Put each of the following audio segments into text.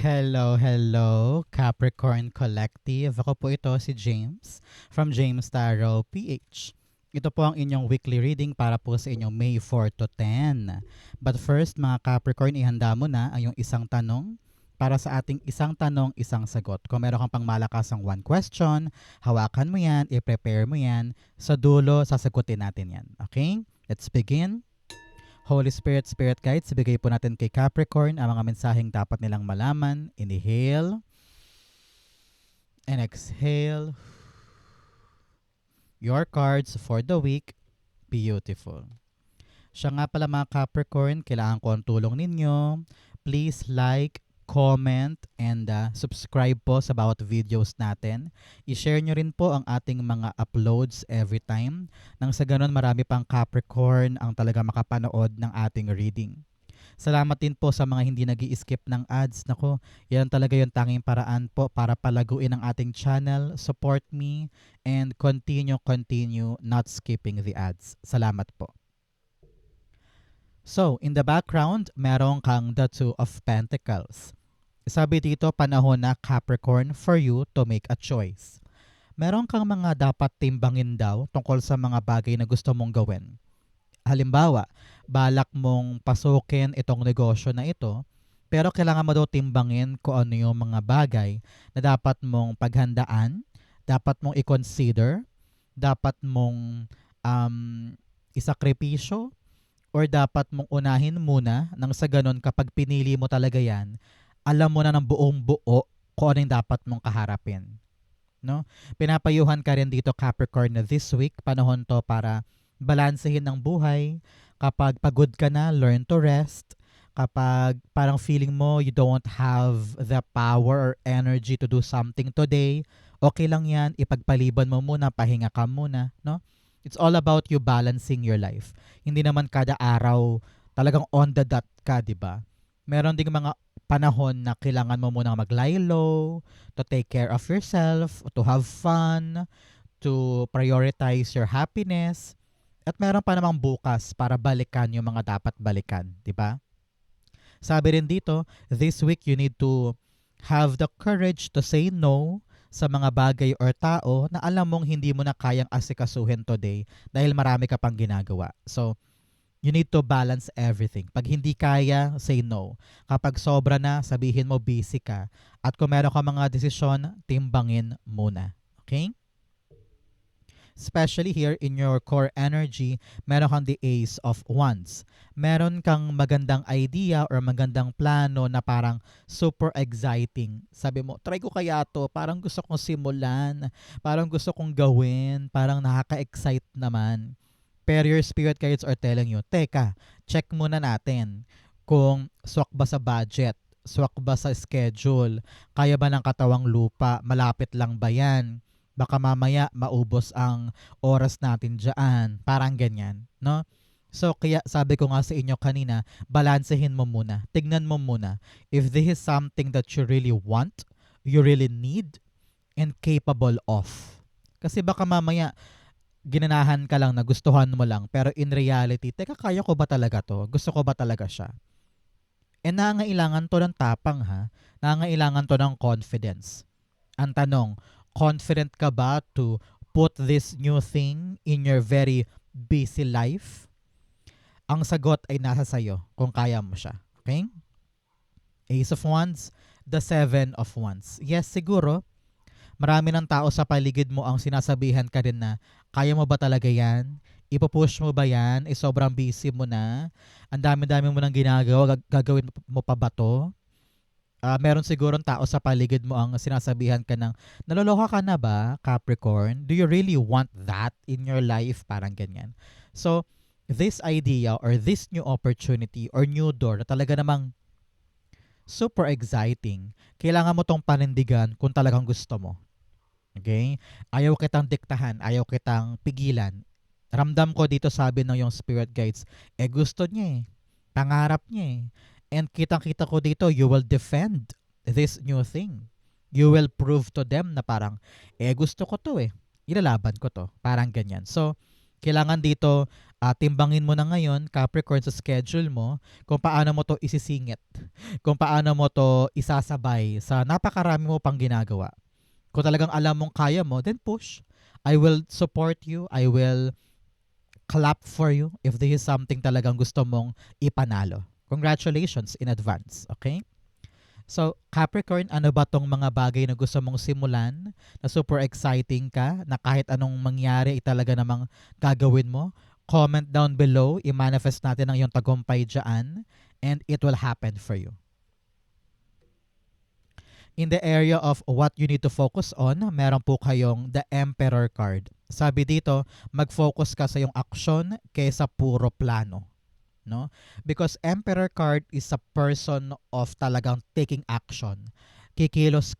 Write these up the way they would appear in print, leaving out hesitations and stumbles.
Hello, hello, Capricorn Collective. Ako po ito si James from James Tarot PH. Ito po ang inyong weekly reading para po sa inyong May 4 to 10. But first, mga Capricorn, ihanda mo na ang iyong isang tanong para sa ating isang tanong, isang sagot. Kung meron kang pang malakasang one question, hawakan mo yan, i-prepare mo yan. Sa dulo, sasagutin natin yan. Okay? Let's begin. Holy Spirit, Spirit Guides, ibigay po natin kay Capricorn ang mga mensaheng dapat nilang malaman. Inhale and exhale. Your cards for the week, beautiful. Siya nga pala mga Capricorn, kailangan ko ang tulong ninyo. Please like, comment, and subscribe po sa bawat videos natin. I-share nyo rin po ang ating mga uploads every time. Nang sa ganun, marami pang Capricorn ang talaga makapanood ng ating reading. Salamat din po sa mga hindi nag-i-skip ng ads. Nako, yan talaga yung tanging paraan po para palaguin ang ating channel. Support me and continue not skipping the ads. Salamat po. So, in the background, meron kang the Two of Pentacles. Sabi dito, panahon na Capricorn for you to make a choice. Meron kang mga dapat timbangin daw tungkol sa mga bagay na gusto mong gawin. Halimbawa, balak mong pasukin itong negosyo na ito, pero kailangan mo daw timbangin kung ano yung mga bagay na dapat mong paghandaan, dapat mong i-consider, dapat mong isakripisyo, or dapat mong unahin muna nang sa ganun kapag pinili mo talaga yan, alam mo na ng buong buo kung ano yung dapat mong kaharapin. No? Pinapayuhan ka rin dito Capricorn na this week, panahon to para balansehin ang buhay. Kapag pagod ka na, learn to rest. Kapag parang feeling mo you don't have the power or energy to do something today, okay lang yan, ipagpaliban mo muna, pahinga ka muna. No? It's all about you balancing your life. Hindi naman kada araw talagang on the dot ka, di ba? Meron ding mga panahon na kailangan mo munang mag-lie low, to take care of yourself, to have fun, to prioritize your happiness. At meron pa namang bukas para balikan yung mga dapat balikan, di ba? Sabi rin dito, this week you need to have the courage to say no sa mga bagay or tao na alam mong hindi mo na kayang asikasuhin today dahil marami ka pang ginagawa. So, you need to balance everything. Pag hindi kaya, say no. Kapag sobra na, sabihin mo busy ka. At kung meron ka mga desisyon, timbangin muna. Okay? Especially here in your core energy, meron kang the Ace of Wands. Meron kang magandang idea or magandang plano na parang super exciting. Sabi mo, try ko kaya to, parang gusto kong simulan, parang gusto kong gawin, parang nakaka-excite naman. Pero your spirit guides are telling you, teka, check muna natin kung swak ba sa budget, swak ba sa schedule, kaya ba ng katawang lupa, malapit lang ba yan? Baka mamaya maubos ang oras natin dyan. Parang ganyan, no? So, kaya sabi ko nga sa inyo kanina, balansehin mo muna. Tignan mo muna. If this is something that you really want, you really need, and capable of. Kasi baka mamaya, ginanahan ka lang, nagustuhan mo lang, pero in reality, teka, kaya ko ba talaga to? Gusto ko ba talaga siya? And nangailangan to ng tapang ha? Nangailangan to ng confidence. Ang tanong, confident ka ba to put this new thing in your very busy life? Ang sagot ay nasa sayo kung kaya mo siya. Okay? Ace of Wands, the Seven of Wands. Yes, siguro, marami ng tao sa paligid mo ang sinasabihan ka rin na, kaya mo ba talaga yan? Ipupush mo ba yan? Sobrang busy mo na? Ang dami-dami mo nang ginagawa, gagawin mo pa ba to? Meron sigurong tao sa paligid mo ang sinasabihan ka ng, naloloka ka na ba, Capricorn? Do you really want that in your life? Parang ganyan. So, this idea or this new opportunity or new door na talaga namang super exciting, kailangan mo tong panindigan kung talagang gusto mo. Okay? Ayaw kitang diktahan, ayaw kitang pigilan. Ramdam ko dito, sabi ng yung spirit guides, gusto niya eh. Pangarap niya eh. And kitang-kita ko dito, you will defend this new thing. You will prove to them na parang, gusto ko to eh. Ilalaban ko to. Parang ganyan. So, Kailangan dito, timbangin mo na ngayon, Capricorn, sa schedule mo kung paano mo to isisingit, kung paano mo to isasabay sa napakarami mo pang ginagawa. Kung talagang alam mong kaya mo, then push. I will support you. I will clap for you if this is something talagang gusto mong ipanalo. Congratulations in advance, okay? So, Capricorn, ano ba tong mga bagay na gusto mong simulan na super exciting ka, na kahit anong mangyari, talaga namang gagawin mo? Comment down below, i-manifest natin ang iyong tagumpay dyan, and it will happen for you. In the area of what you need to focus on, meron po kayong the Emperor card. Sabi dito, mag-focus ka sa iyong aksyon kaysa puro plano. No? Because Emperor card is a person of talagang taking action. Kikilos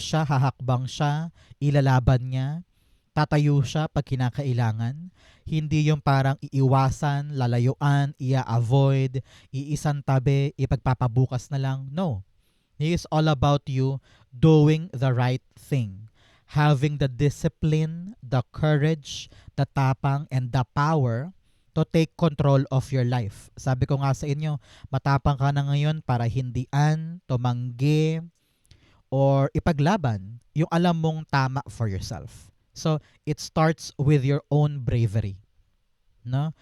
siya, hahakbang siya, ilalaban niya, tatayo siya pag kinakailangan. Hindi yung parang iiwasan, lalayuan, ia-avoid, iisang tabi, ipagpapabukas na lang. No. He is all about you doing the right thing. Having the discipline, the courage, the tapang, and the power to take control of your life. Sabi ko nga sa inyo, matapang ka na ngayon para hindian, tumanggi, or ipaglaban yung alam mong tama for yourself. So, it starts with your own bravery. No?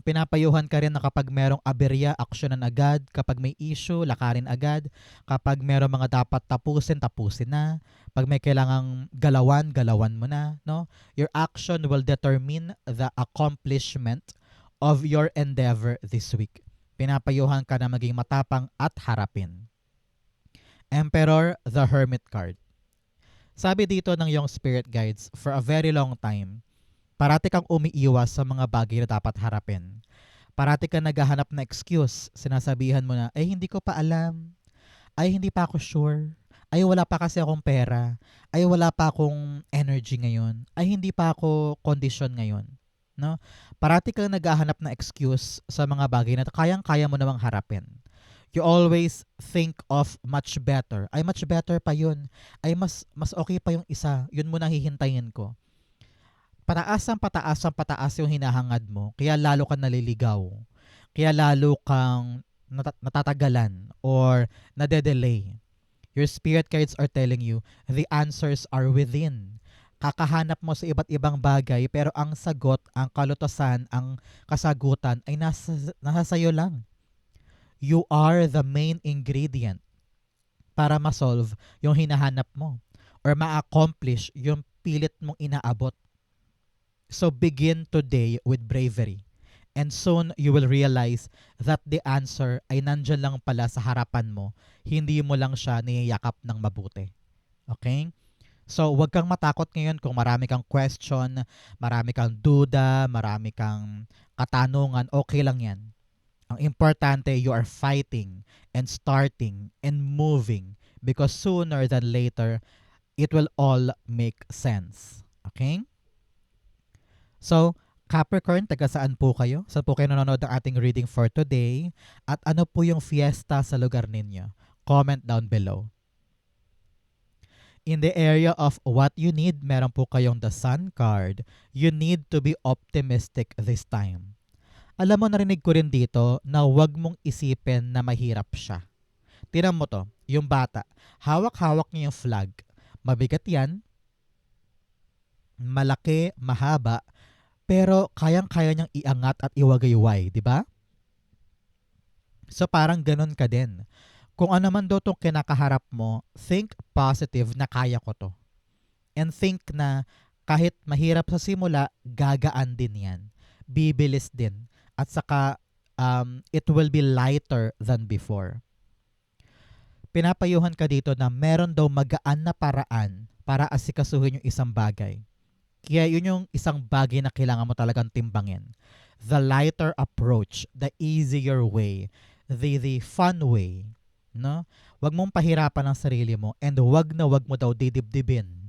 Pinapayuhan ka rin na kapag merong aberya, aksyonan agad. Kapag may issue, lakarin agad. Kapag merong mga dapat tapusin, tapusin na. Pag may kailangang galawan, galawan mo na. No? Your action will determine the accomplishment of your endeavor this week. Pinapayuhan ka na maging matapang at harapin. Emperor, the Hermit card. Sabi dito ng iyong spirit guides, for a very long time, parati kang umiiwas sa mga bagay na dapat harapin. Parati kang naghahanap na excuse. Sinasabihan mo na, hindi ko pa alam. Ay, hindi pa ako sure. Ay, wala pa kasi akong pera. Ay, wala pa akong energy ngayon. Ay, hindi pa ako condition ngayon. No? Parati kang naghahanap na excuse sa mga bagay na kayang-kaya mo namang harapin. You always think of much better. Ay, much better pa yun. Ay, mas okay pa yung isa. Yun muna hihintayin ko. Pataas yung hinahangad mo, kaya lalo kang naliligaw. Kaya lalo kang natatagalan or nade-delay. Your spirit guides are telling you, the answers are within. Kakahanap mo sa iba't ibang bagay, pero ang sagot, ang kalutosan, ang kasagutan ay nasa sayo lang. You are the main ingredient para ma-solve yung hinahanap mo or ma-accomplish yung pilit mong inaabot. So begin today with bravery. And soon you will realize that the answer ay nandyan lang pala sa harapan mo. Hindi mo lang siya niyayakap ng mabuti. Okay? So huwag kang matakot ngayon kung marami kang question, marami kang duda, marami kang katanungan. Okay lang yan. Ang importante, you are fighting and starting and moving because sooner than later, it will all make sense. Okay? So, Capricorn, taga saan po kayo? Saan po kayo nanonood ng ating reading for today? At ano po yung fiesta sa lugar ninyo? Comment down below. In the area of what you need, meron po kayong the Sun card. You need to be optimistic this time. Alam mo, narinig ko rin dito na huwag mong isipin na mahirap siya. Tingnan mo to, yung bata. Hawak-hawak niya yung flag. Mabigat yan, malaki, mahaba, pero kayang-kaya niyang iangat at iwagayway, di ba? So parang ganun ka din. Kung ano man daw itong kinakaharap mo, think positive na kaya ko to. And think na kahit mahirap sa simula, gagaan din yan. Bibilis din. At saka, it will be lighter than before. Pinapayuhan ka dito na meron daw magaan na paraan para asikasuhin yung isang bagay. Kaya yun yung isang bagay na kailangan mo talagang timbangin. The lighter approach, the easier way, the fun way. No? Wag mong pahirapan ang sarili mo and wag mo daw didibdibin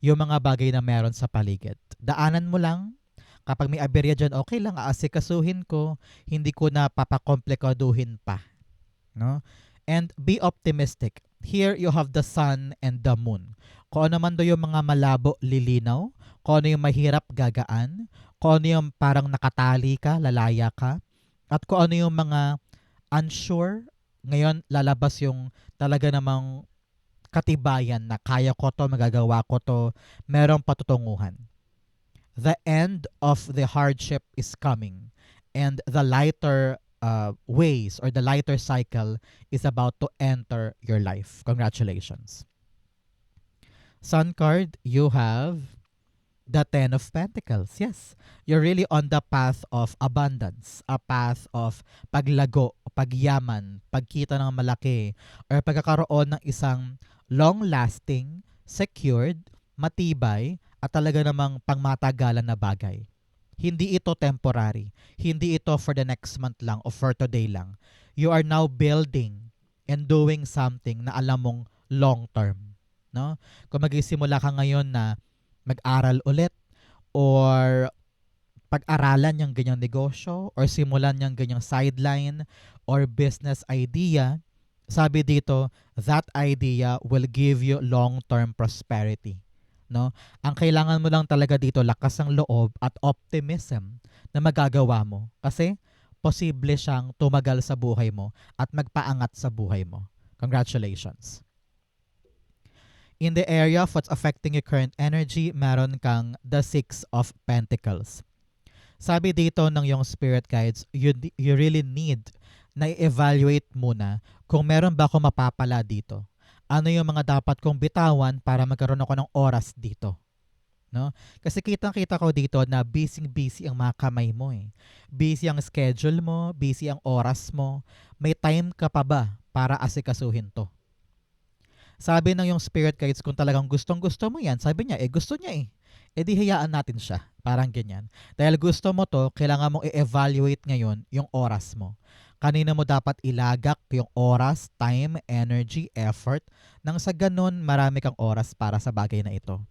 yung mga bagay na meron sa paligid. Daanan mo lang. Kapag may aberya dyan, okay lang, aasikasuhin ko. Hindi ko na papakomplikaduhin pa. No? And be optimistic. Here you have the sun and the moon. Kung ano man daw yung mga malabo, lilinaw. Kung ano yung mahirap, gagaan. Kung ano yung parang nakatali ka, lalaya ka. At kung ano yung mga unsure, ngayon lalabas yung talaga namang katibayan na kaya ko to, magagawa ko to, merong patutunguhan. The end of the hardship is coming, and the lighter ways or the lighter cycle is about to enter your life. Congratulations. Sun card, you have the Ten of Pentacles. Yes, you're really on the path of abundance, a path of paglago, pagyaman, pagkita ng malaki, or pagkakaroon ng isang long-lasting, secured, matibay, at talaga namang pangmatagalan na bagay. Hindi ito temporary. Hindi ito for the next month lang o for today lang. You are now building and doing something na alam mong long term. No? Kung magsisimula ka ngayon na mag-aral ulit or pag-aralan yung ganyang negosyo or simulan yung ganyang sideline or business idea, sabi dito, that idea will give you long-term prosperity. No? Ang kailangan mo lang talaga dito, lakas ng loob at optimism na magagawa mo. Kasi posible siyang tumagal sa buhay mo at magpaangat sa buhay mo. Congratulations. In the area of what's affecting your current energy, meron kang the Six of Pentacles. Sabi dito ng yung spirit guides, you really need na i-evaluate muna kung meron ba ako mapapala dito. Ano yung mga dapat kong bitawan para magkaroon ako ng oras dito. No? Kasi kitang-kita ko dito na busy ang mga kamay mo eh. Busy ang schedule mo, busy ang oras mo. May time ka pa ba para asikasuhin to? Sabi ng yung spirit guides kung talagang gustong-gusto mo yan, sabi niya, gusto niya eh. Di hayaan natin siya. Parang ganyan. Dahil gusto mo to, kailangan mong i-evaluate ngayon yung oras mo. Kanina mo dapat ilagak yung oras, time, energy, effort, nang sa ganun marami kang oras para sa bagay na ito.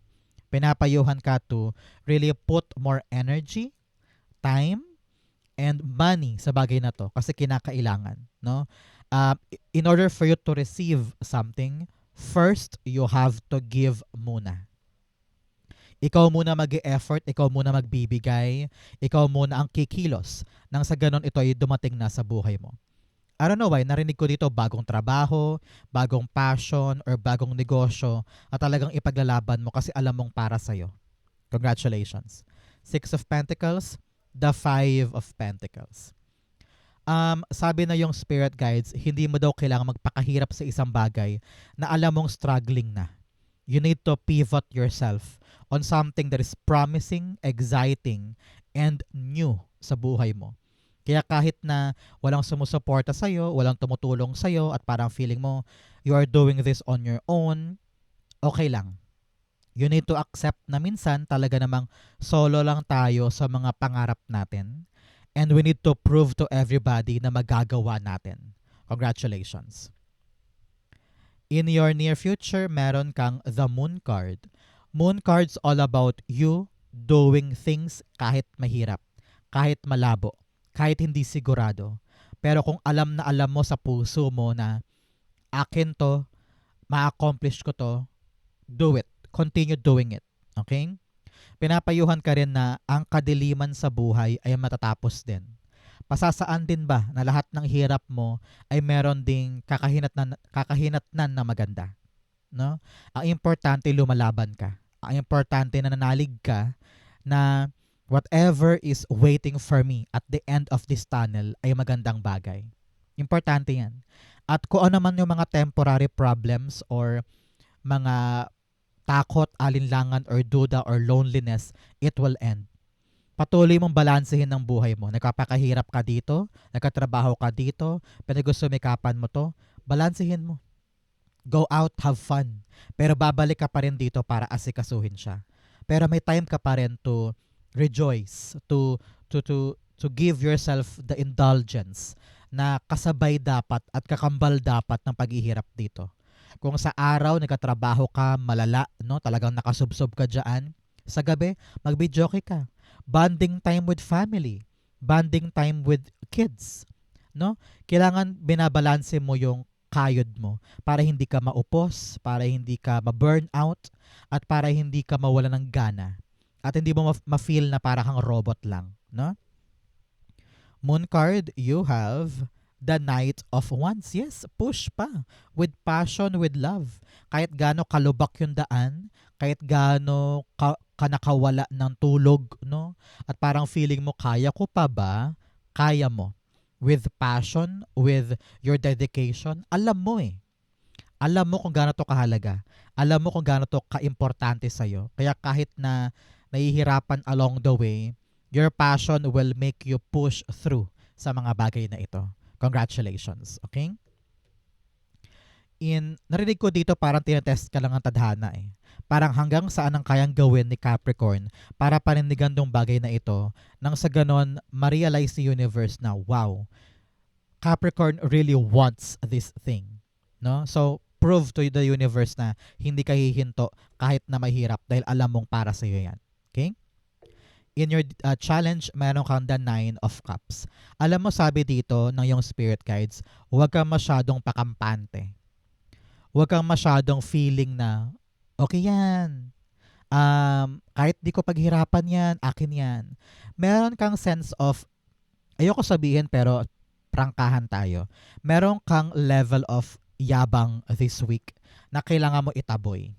Pinapayuhan ka to really put more energy, time, and money sa bagay na to kasi kinakailangan. No? In order for you to receive something, first, you have to give muna. Ikaw muna mag-e-effort, ikaw muna magbibigay, ikaw muna ang kikilos nang sa ganon ito ay dumating na sa buhay mo. I don't know why, narinig ko dito bagong trabaho, bagong passion, or bagong negosyo at talagang ipaglalaban mo kasi alam mong para sa'yo. Congratulations. Six of Pentacles, the Five of Pentacles. Sabi na yung spirit guides, hindi mo daw kailangan magpakahirap sa isang bagay na alam mong struggling na. You need to pivot yourself on something that is promising, exciting, and new sa buhay mo. Kaya kahit na walang sumusuporta sa'yo, walang tumutulong sa'yo, at parang feeling mo you are doing this on your own, okay lang. You need to accept na minsan talaga namang solo lang tayo sa mga pangarap natin. And we need to prove to everybody na magagawa natin. Congratulations. In your near future, meron kang the Moon card. Moon card's all about you doing things kahit mahirap, kahit malabo, kahit hindi sigurado. Pero kung alam na alam mo sa puso mo na akin to, ma-accomplish ko to, do it. Continue doing it. Okay? Pinapayuhan ka rin na ang kadiliman sa buhay ay matatapos din. Pasasaan din ba na lahat ng hirap mo ay meron ding kakahinatnan na maganda? No? Ang importante lumalaban ka. Ang importante na nanalig ka na whatever is waiting for me at the end of this tunnel ay magandang bagay. Importante yan. At kung ano man yung mga temporary problems or mga takot, alinlangan, or duda, or loneliness, it will end. Patuloy mong balansehin ang buhay mo. Nagpapakahirap ka dito, nagkatrabaho ka dito, pinagusumikapan mo to, balansehin mo. Go out, have fun. Pero babalik ka pa rin dito para asikasuhin siya. Pero may time ka pa rin to rejoice, to give yourself the indulgence na kasabay dapat at kakambal dapat ng paghihirap dito. Kung sa araw nagkatrabaho ka, malala, no, talagang nakasubsob ka dyan, sa gabi, mag-videoke ka. Bonding time with family, bonding time with kids, no? Kailangan binabalanse mo yung kayod mo, para hindi ka maupos, para hindi ka ma-burn out, at para hindi ka mawala ng gana. At hindi mo ma-feel na para kang robot lang, no? Moon card, you have the Knight of Wands. Yes, push pa. With passion, with love. Kahit gaano kalubak yung daan, kahit gaano ka nakawala ng tulog, no? At parang feeling mo, kaya ko pa ba? Kaya mo. With passion, with your dedication, alam mo eh. Alam mo kung gaano to kahalaga. Alam mo kung gaano to kaimportante sa'yo. Kaya kahit na nahihirapan along the way, your passion will make you push through sa mga bagay na ito. Congratulations. Okay? Narinig ko dito parang tinetest ka lang ng tadhana eh. Parang hanggang saan ang kayang gawin ni Capricorn para panindigan tong bagay na ito nang sa ganon ma-realize the universe na wow, Capricorn really wants this thing. No? So, prove to the universe na hindi ka hihinto kahit na mahirap dahil alam mong para sa iyo yan. Okay? In your challenge, meron kang the 9 of Cups. Alam mo, sabi dito ng yung spirit guides, huwag kang masyadong pakampante. Huwag kang masyadong feeling na, okay yan. Kahit di ko paghirapan yan, akin yan. Meron kang sense of, ayoko sabihin pero prangkahan tayo. Meron kang level of yabang this week na kailangan mo itaboy.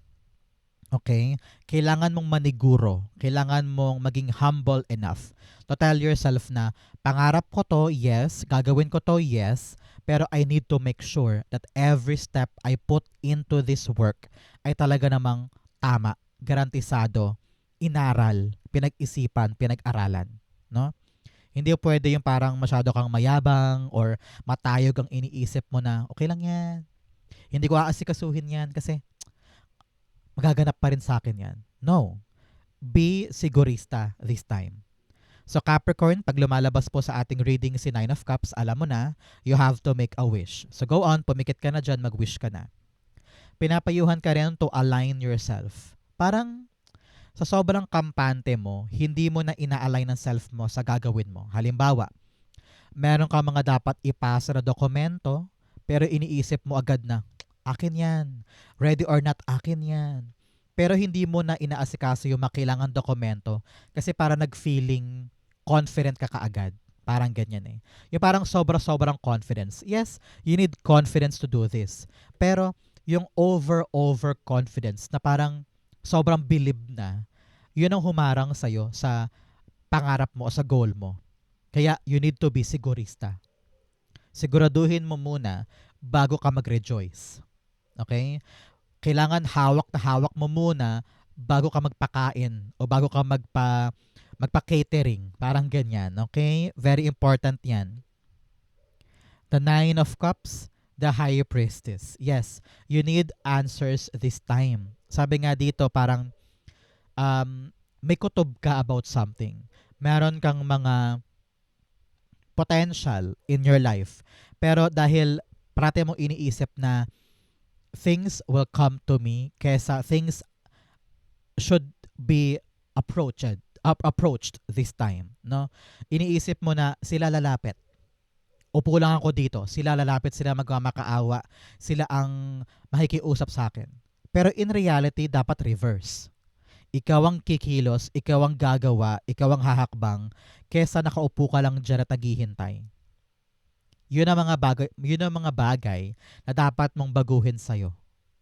Okay? Kailangan mong maniguro. Kailangan mong maging humble enough to tell yourself na pangarap ko to, yes. Gagawin ko to, yes. Pero I need to make sure that every step I put into this work ay talaga namang tama, garantisado, inaral, pinag-isipan, pinag-aralan. No? Hindi pwede yung parang masyado kang mayabang or matayog ang iniisip mo na okay lang yan. Hindi ko aasikasuhin yan kasi magaganap pa rin sa akin yan. No. Be sigurista this time. So Capricorn, pag lumalabas po sa ating reading si 9 of Cups, alam mo na, you have to make a wish. So go on, pumikit ka na dyan, mag-wish ka na. Pinapayuhan ka rin to align yourself. Parang sa sobrang kampante mo, hindi mo na ina-align ang self mo sa gagawin mo. Halimbawa, meron ka mga dapat ipasa na dokumento, pero iniisip mo agad na, akin yan. Ready or not, akin yan. Pero hindi mo na inaasikaso yung makailangan dokumento kasi para nag-feeling confident ka kaagad. Parang ganyan eh. Yung parang sobrang confidence. Yes, you need confidence to do this. Pero yung over confidence na parang sobrang believe na, yun ang humarang sa'yo sa pangarap mo o sa goal mo. Kaya you need to be sigurista. Siguraduhin mo muna bago ka mag-rejoice. Okay? Kailangan hawak na hawak mo muna bago ka magpakain o bago ka magpa-catering. Parang ganyan. Okay? Very important yan. The 9 of Cups, the High Priestess. Yes, you need answers this time. Sabi nga dito parang may kutob ka about something. Meron kang mga potential in your life. Pero dahil parati mo iniisip na things will come to me kesa things should be approached this time, no? Iniisip mo na sila lalapit. Upo lang ako dito, sila lalapit, sila magmamakaawa, sila ang makikiusap sa akin. Pero in reality, dapat reverse. Ikaw ang kikilos, ikaw ang gagawa, ikaw ang hahakbang, kesa nakaupo ka lang dyan at naghihintay. Yun ang mga bagay na dapat mong baguhin sa'yo.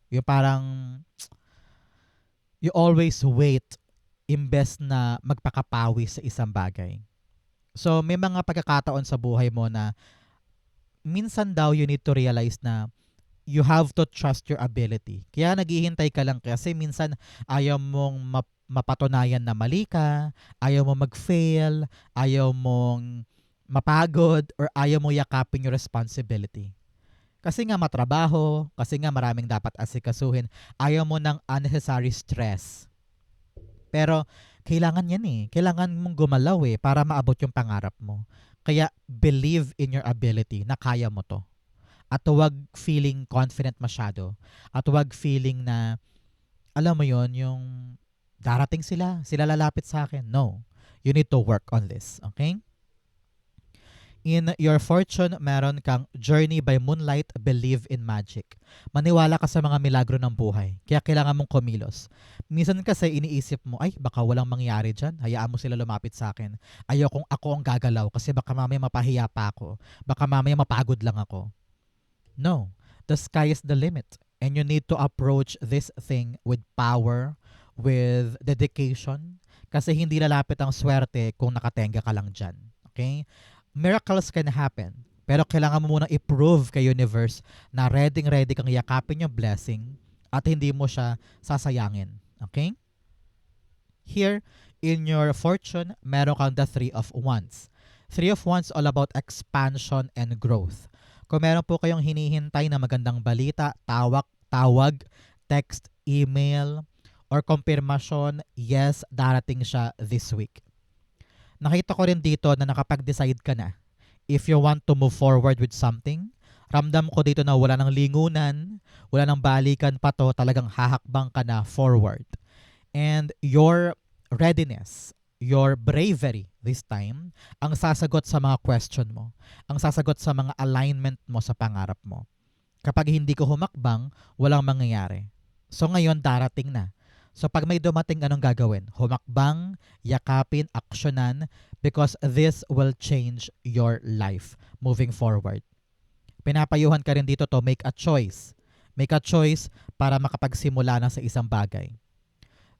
Yung parang, you always wait imbes na magpakapawi sa isang bagay. So, may mga pagkakataon sa buhay mo na minsan daw you need to realize na you have to trust your ability. Kaya naghihintay ka lang kasi minsan ayaw mong mapatunayan na mali ka, ayaw mo mag-fail, ayaw mong mapagod, or ayaw mo yakapin yung responsibility. Kasi nga matrabaho, kasi nga maraming dapat asikasuhin, ayaw mo ng unnecessary stress. Pero kailangan yan eh. Kailangan mong gumalaw eh para maabot yung pangarap mo. Kaya believe in your ability na kaya mo to. At huwag feeling confident masyado. At huwag feeling na, alam mo yon yung darating sila lalapit sa akin. No. You need to work on this. Okay? In your fortune, meron kang journey by moonlight, believe in magic. Maniwala ka sa mga milagro ng buhay. Kaya kailangan mong kumilos. Minsan kasi iniisip mo, ay baka walang mangyari dyan. Hayaan mo sila lumapit sa akin. Ayokong ako ang gagalaw kasi baka mamaya mapahiya pa ako. Baka mamaya mapagod lang ako. No. The sky is the limit. And you need to approach this thing with power, with dedication. Kasi hindi lalapit ang swerte kung nakatenga ka lang dyan. Okay? Miracles can happen. Pero kailangan mo munang i-prove kay universe na ready kang yakapin yung blessing at hindi mo siya sasayangin. Okay? Here, in your fortune, meron kang the Three of Wands. Three of Wands all about expansion and growth. Kung meron po kayong hinihintay na magandang balita, tawag, text, email, or konfirmasyon, yes, darating siya this week. Nakita ko rin dito na nakapag-decide ka na. If you want to move forward with something, ramdam ko dito na wala ng lingunan, wala ng balikan pa to, talagang hahakbang ka na forward. And your readiness, your bravery this time, ang sasagot sa mga question mo, ang sasagot sa mga alignment mo sa pangarap mo. Kapag hindi ko humakbang, walang mangyayari. So ngayon, darating na. So pag may dumating, anong gagawin? Humakbang, yakapin, aksyonan, because this will change your life moving forward. Pinapayuhan ka rin dito to make a choice. Make a choice para makapagsimula na sa isang bagay.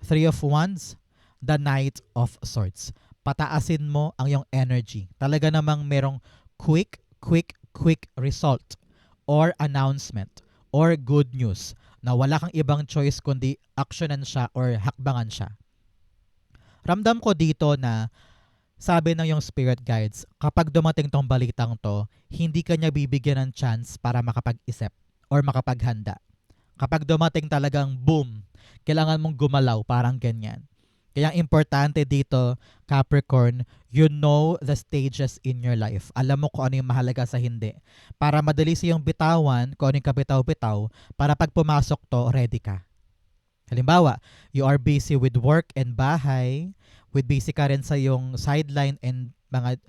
Three of Wands, the Knight of Swords. Pataasin mo ang iyong energy. Talaga namang merong quick result or announcement or good news na wala kang ibang choice kundi actionan siya or hakbangan siya. Ramdam ko dito na sabi ng yung spirit guides, kapag dumating tong balitang to, hindi ka niya bibigyan ng chance para makapag-isip or makapaghanda. Kapag dumating talagang boom, kailangan mong gumalaw, parang ganyan. Kaya importante dito, Capricorn, you know the stages in your life. Alam mo kung ano yung mahalaga sa hindi. Para madali siyang bitawan, kung ano yung kabitaw-bitaw, para pag pumasok to, ready ka. Halimbawa, you are busy with work and bahay, with busy ka rin sa yung sideline and mga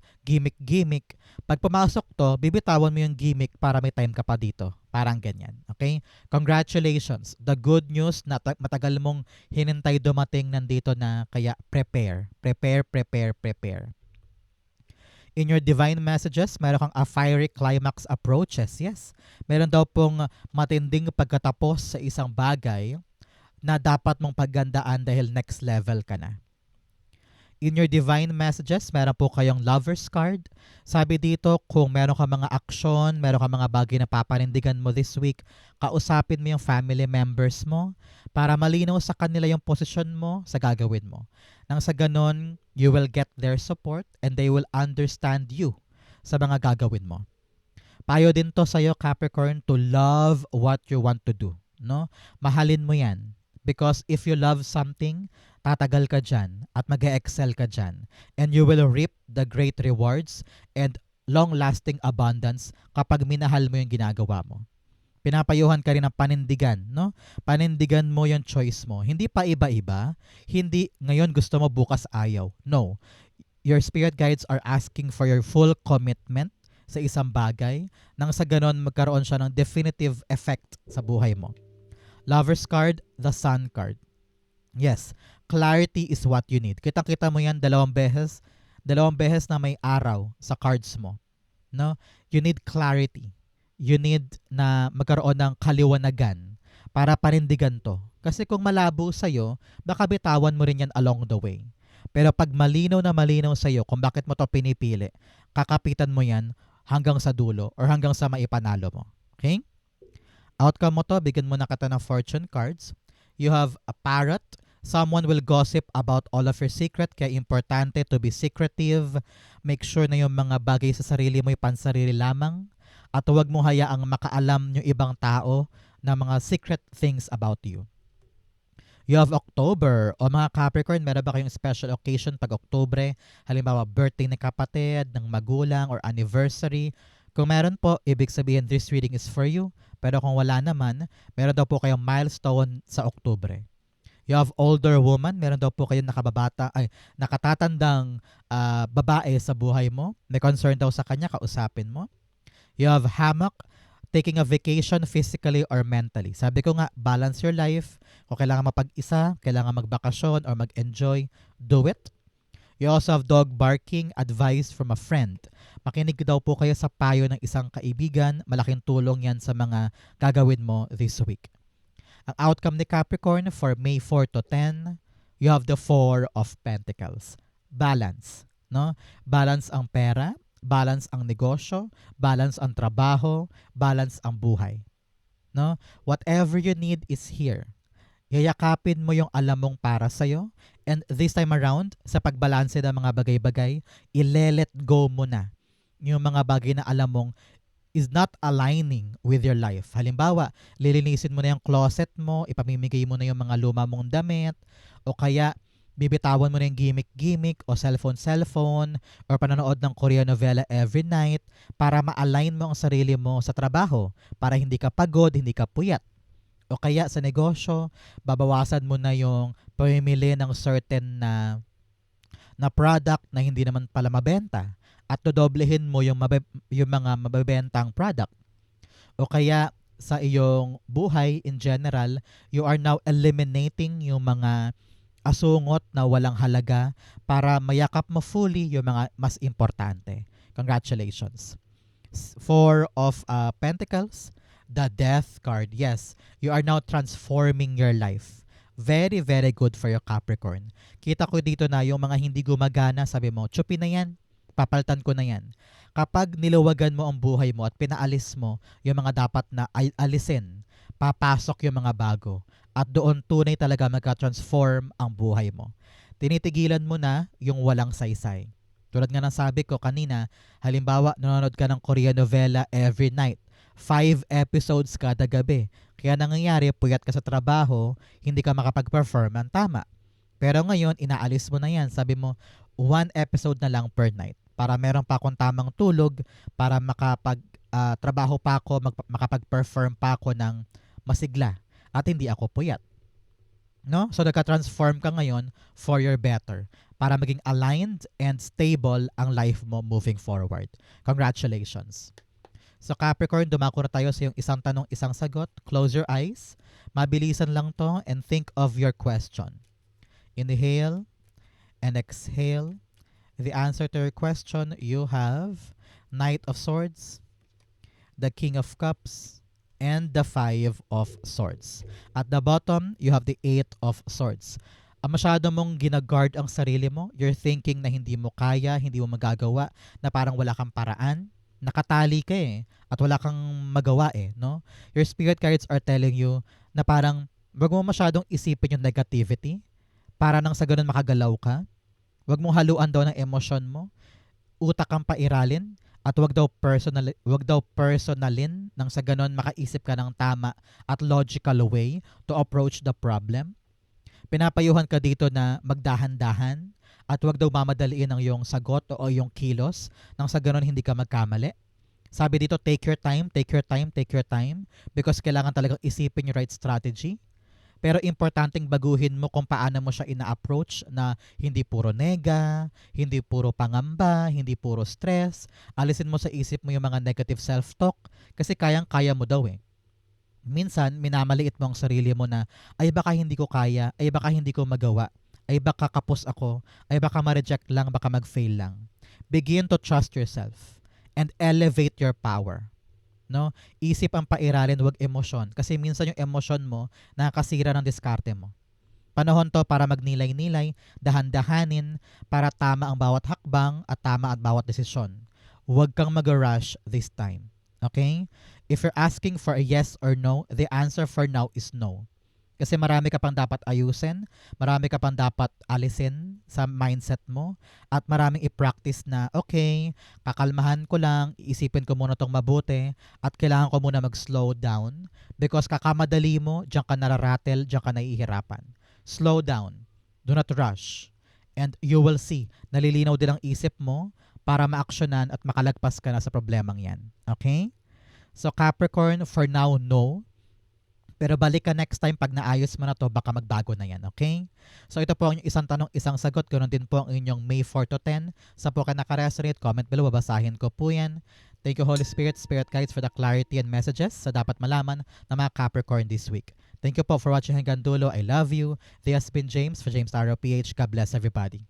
gimmick. Pag pumasok to, bibitawan mo yung gimmick para may time ka pa dito. Parang ganyan. Okay? Congratulations. The good news na matagal mong hinintay dumating nandito na, kaya prepare. In your divine messages, meron kang a fiery climax approaches. Yes. Meron daw pong matinding pagkatapos sa isang bagay na dapat mong paggandaan dahil next level ka na. In your divine messages, meron po kayong lover's card. Sabi dito, kung meron ka mga aksyon, meron ka mga bagay na papanindigan mo this week, kausapin mo yung family members mo para malinaw sa kanila yung posisyon mo sa gagawin mo. Nang sa ganon, you will get their support and they will understand you sa mga gagawin mo. Payo din to sa'yo, Capricorn, to love what you want to do. No? Mahalin mo yan. Because if you love something, tatagal ka dyan at mag-excel ka dyan. And you will reap the great rewards and long-lasting abundance kapag minahal mo yung ginagawa mo. Pinapayuhan ka rin ng panindigan, no? Panindigan mo yung choice mo. Hindi pa iba-iba. Hindi ngayon gusto mo, bukas ayaw. No. Your spirit guides are asking for your full commitment sa isang bagay nang sa ganon magkaroon siya ng definitive effect sa buhay mo. Lover's card, the Sun card. Yes, clarity is what you need. Kitang-kita mo yan dalawang beses na may araw sa cards mo. No? You need clarity. You need na magkaroon ng kaliwanagan para panindigan to. Kasi kung malabo sa'yo, baka bitawan mo rin yan along the way. Pero pag malinaw na malinaw sa'yo kung bakit mo to pinipili, kakapitan mo yan hanggang sa dulo or hanggang sa maipanalo mo. Okay? Outcome mo to, bigyan mo na kita ng fortune cards. You have a parrot. Someone will gossip about all of your secret, kaya importante to be secretive. Make sure na yung mga bagay sa sarili mo ay pansarili lamang. At huwag mo hayaang makaalam yung ibang tao na mga secret things about you. You have October. O mga Capricorn, meron ba kayong special occasion pag Oktubre? Halimbawa, birthday ng kapatid, ng magulang, or anniversary. Kung meron po, ibig sabihin this reading is for you. Pero kung wala naman, meron daw po kayong milestone sa Oktubre. You have older woman, meron daw po kayong nakatatandang babae sa buhay mo. May concern daw sa kanya, kausapin mo. You have hammock, taking a vacation physically or mentally. Sabi ko nga, balance your life. Kung kailangan mapag-isa, kailangan magbakasyon or mag-enjoy, do it. You also have dog barking, advice from a friend. Makinig daw po kayo sa payo ng isang kaibigan. Malaking tulong yan sa mga gagawin mo this week. Ang outcome ni Capricorn for May 4 to 10, you have the Four of Pentacles. Balance. No? Balance ang pera, balance ang negosyo, balance ang trabaho, balance ang buhay. No? Whatever you need is here. Yayakapin mo yung alam mong para sa'yo. And this time around, sa pagbalanse ng mga bagay-bagay, ile-let go mo na yung mga bagay na alam mong is not aligning with your life. Halimbawa, lilinisin mo na yung closet mo, ipamimigay mo na yung mga luma mong damit, o kaya bibitawan mo na yung gimmick-gimmick o cellphone, or panonood ng Korean novela every night para ma-align mo ang sarili mo sa trabaho, para hindi ka pagod, hindi ka puyat. O kaya sa negosyo, babawasan mo na yung pamimili ng certain na product na hindi naman pala mabenta at dodoblehin mo yung mga mabebentang product. O kaya sa iyong buhay in general, you are now eliminating yung mga asungot na walang halaga para mayakap mo fully yung mga mas importante. Congratulations. Four of Pentacles, the Death card. Yes, you are now transforming your life. Very, very good for your Capricorn. Kita ko dito na yung mga hindi gumagana, sabi mo, chupi na yan, papaltan ko na yan. Kapag niluwagan mo ang buhay mo at pinaalis mo yung mga dapat na alisin, papasok yung mga bago. At doon tunay talaga magka-transform ang buhay mo. Tinitigilan mo na yung walang saysay. Tulad nga ng sabi ko kanina, halimbawa, nanonood ka ng Korean novela every night. 5 episodes kada gabi. Kaya nangyayari, puyat ka sa trabaho, hindi ka makapag-perform ng tama. Pero ngayon, inaalis mo na yan. Sabi mo, 1 episode na lang per night. Para meron pa akong tamang tulog, para makapag-trabaho pa ako, makapag-perform pa ako ng masigla. At hindi ako puyat. No? So, nagka-transform ka ngayon for your better. Para maging aligned and stable ang life mo moving forward. Congratulations. So Capricorn, dumako na tayo sa yung isang tanong, isang sagot. Close your eyes. Mabilisan lang to and think of your question. Inhale and exhale. The answer to your question, you have Knight of Swords, the King of Cups, and the Five of Swords. At the bottom, you have the Eight of Swords. Masyado mong ginaguard ang sarili mo. You're thinking na hindi mo kaya, hindi mo magagawa, na parang wala kang paraan. Nakatali ka at wala kang magawa no? Your spirit guides are telling you na parang wag mo masyadong isipin yung negativity para nang sa ganun makagalaw ka. Wag mong haluan daw ng emosyon mo. Utak kang pairalin at wag daw personalin nang sa ganun makaisip ka ng tama at logical way to approach the problem. Pinapayuhan ka dito na magdahan-dahan at wag daw mamadaliin ang iyong sagot o iyong kilos nang sa ganun hindi ka magkamali. Sabi dito, take your time because kailangan talagang isipin yung right strategy. Pero importanteng baguhin mo kung paano mo siya ina-approach na hindi puro nega, hindi puro pangamba, hindi puro stress. Alisin mo sa isip mo yung mga negative self-talk kasi kayang-kaya mo daw Minsan, minamaliit mo ang sarili mo na ay baka hindi ko kaya, ay baka hindi ko magawa, ay baka kapos ako, ay baka ma-reject lang, baka mag-fail lang. Begin to trust yourself and elevate your power. No? Isip ang pairalin, wag emosyon. Kasi minsan yung emosyon mo, nakakasira ng diskarte mo. Panahon to para magnilay-nilay, dahan-dahanin, para tama ang bawat hakbang at tama ang bawat desisyon. Huwag kang mag-rush this time. Okay? If you're asking for a yes or no, the answer for now is no. Kasi marami ka pang dapat ayusin, marami ka pang dapat alisin sa mindset mo, at maraming i-practice na, okay, kakalmahan ko lang, iisipin ko muna tong mabuti, at kailangan ko muna mag-slow down because kakamadali mo, diyan ka nararatel, diyan ka nahihirapan. Slow down. Do not rush. And you will see, nalilinaw din ang isip mo para maaksyonan at makalagpas ka na sa problemang yan. Okay? So Capricorn, for now, no. Pero balik ka next time pag naayos mo na to, baka magbago na yan, okay? So ito po ang inyong isang tanong, isang sagot. Ganoon din po ang inyong May 4 to 10. Sa po ka nakaresonate, comment below, babasahin ko po yan. Thank you Holy Spirit, Spirit Guides for the clarity and messages sa dapat malaman ng mga Capricorn this week. Thank you po for watching hanggang dulo. I love you. This has been James for James Taro PH. God bless everybody.